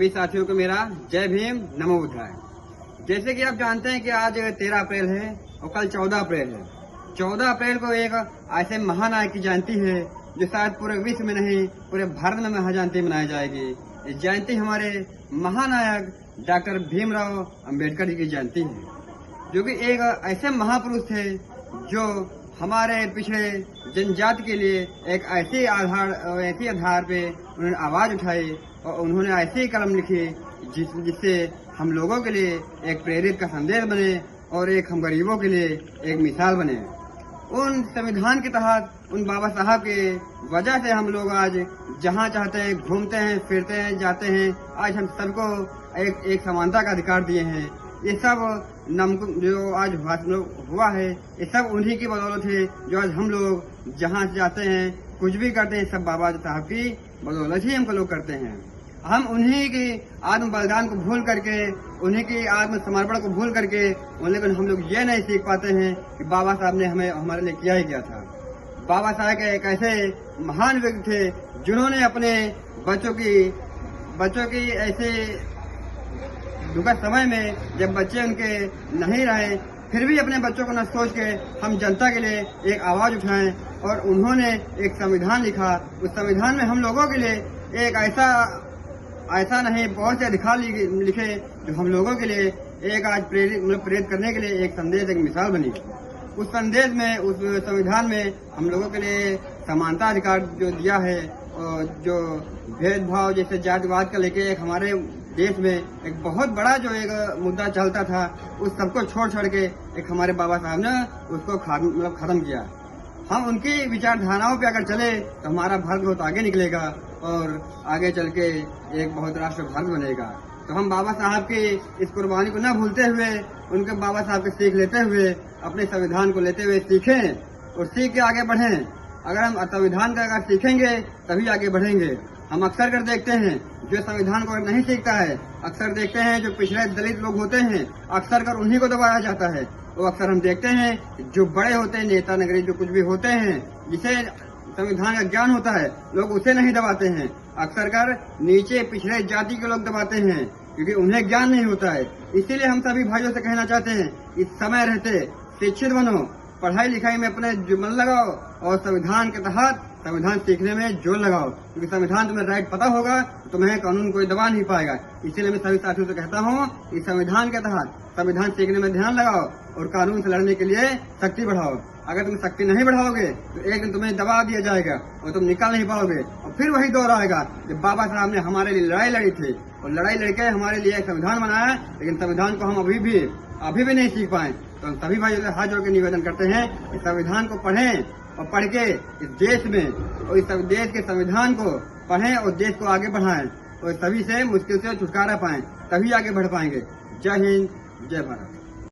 सभी साथियों को मेरा जय भीम नमो बुद्धाय। जैसे कि आप जानते हैं कि आज 13 अप्रैल है और कल 14 अप्रैल है। 14 अप्रैल को एक ऐसे महानायक की जयंती है जो शायद पूरे विश्व में नहीं पूरे भारत में महाजयंती मनाई जाएगी। इस जयंती हमारे महानायक डॉक्टर भीमराव अंबेडकर जी की जयंती है, जो कि एक ऐसे महापुरुष थे जो हमारे पिछड़े जनजाति के लिए एक ऐसे आधार पे उन्होंने आवाज उठाई और उन्होंने ऐसी कलम लिखी जिससे हम लोगों के लिए एक प्रेरित का संदेश बने और एक हम गरीबों के लिए एक मिसाल बने। उन संविधान के तहत उन बाबा साहब के वजह से हम लोग आज जहाँ चाहते हैं घूमते हैं, फिरते हैं, जाते हैं। आज हम सबको एक समानता का अधिकार दिए हैं। ये सब जो आज हुआ है ये सब उन्हीं की बदौलत है। जो आज हम लोग जहाँ जाते हैं कुछ भी करते हैं सब बाबा साहब की बदौलत ही हमको लोग करते हैं। हम उन्हीं की आत्म बलिदान को भूल करके, उन्हीं की आत्म समर्पण को भूल करके लेकिन हम लोग ये नहीं सीख पाते हैं कि बाबा साहब ने हमें हमारे लिए किया ही क्या था। बाबा साहब के एक ऐसे महान व्यक्ति थे जिन्होंने अपने बच्चों की ऐसे दुखद समय में जब बच्चे उनके नहीं रहे फिर भी अपने बच्चों को न सोच के हम जनता के लिए एक आवाज उठाएं और उन्होंने एक संविधान लिखा। उस संविधान में हम लोगों के लिए एक ऐसा नहीं बहुत से अधिकार लिखे जो हम लोगों के लिए एक आज प्रेरित करने के लिए एक संदेश, एक मिसाल बनी। उस संदेश में, उस संविधान में हम लोगों के लिए समानता अधिकार जो दिया है और जो भेदभाव जैसे जातिवाद का लेके एक हमारे देश में एक बहुत बड़ा जो एक मुद्दा चलता था उस सबको छोड़ के एक हमारे बाबा साहब ने उसको खत्म किया। हम उनकी विचारधाराओं पे अगर चले तो हमारा भारत बहुत आगे निकलेगा और आगे चल के एक बहुत राष्ट्र भारत बनेगा। तो हम बाबा साहब की इस कुर्बानी को न भूलते हुए, उनके बाबा साहब के सीख लेते हुए, अपने संविधान को लेते हुए सीखें और सीख के आगे बढ़ें। अगर हम संविधान का अगर सीखेंगे तभी आगे बढ़ेंगे। हम अक्सर कर देखते हैं जो संविधान को नहीं सीखता है, अक्सर देखते हैं जो पिछड़े दलित लोग होते हैं अक्सर कर उन्हीं को दबाया जाता है। वो अक्सर हम देखते हैं जो बड़े होते हैं, नेता नगरी जो कुछ भी होते हैं, जिसे संविधान का ज्ञान होता है लोग उसे नहीं दबाते हैं। अक्सर कर नीचे पिछड़े जाति के लोग दबाते हैं क्योंकि उन्हें ज्ञान नहीं होता है। इसीलिए हम सभी भाइयों से कहना चाहते हैं इस समय रहते शिक्षित बनो, पढ़ाई लिखाई में अपने मन लगाओ और संविधान के तहत संविधान सीखने में जोर लगाओ, क्योंकि संविधान तुम्हें राइट पता होगा तो तुम्हें कानून कोई दबा नहीं पाएगा। इसीलिए मैं सभी साथियों से कहता हूँ कि संविधान के तहत संविधान सीखने में ध्यान लगाओ और कानून से लड़ने के लिए शक्ति बढ़ाओ। अगर तुम शक्ति नहीं बढ़ाओगे तो एक दिन तुम्हें दबा दिया जाएगा और तुम निकल नहीं पाओगे और फिर वही दौर आएगा जब बाबा साहब ने हमारे लिए लड़ाई लड़ी थी और लड़ाई लड़के हमारे लिए संविधान बनाया, लेकिन संविधान को हम अभी भी नहीं सीख पाए। तो हम सभी भाइयों से हाथ जोड़ के निवेदन करते हैं कि संविधान को पढ़ें और पढ़ के इस देश में और इस देश के संविधान को पढ़ें और देश को आगे बढ़ाएं और सभी से मुश्किल से छुटकारा पाएं, तभी आगे बढ़ पाएंगे। जय हिंद, जय भारत।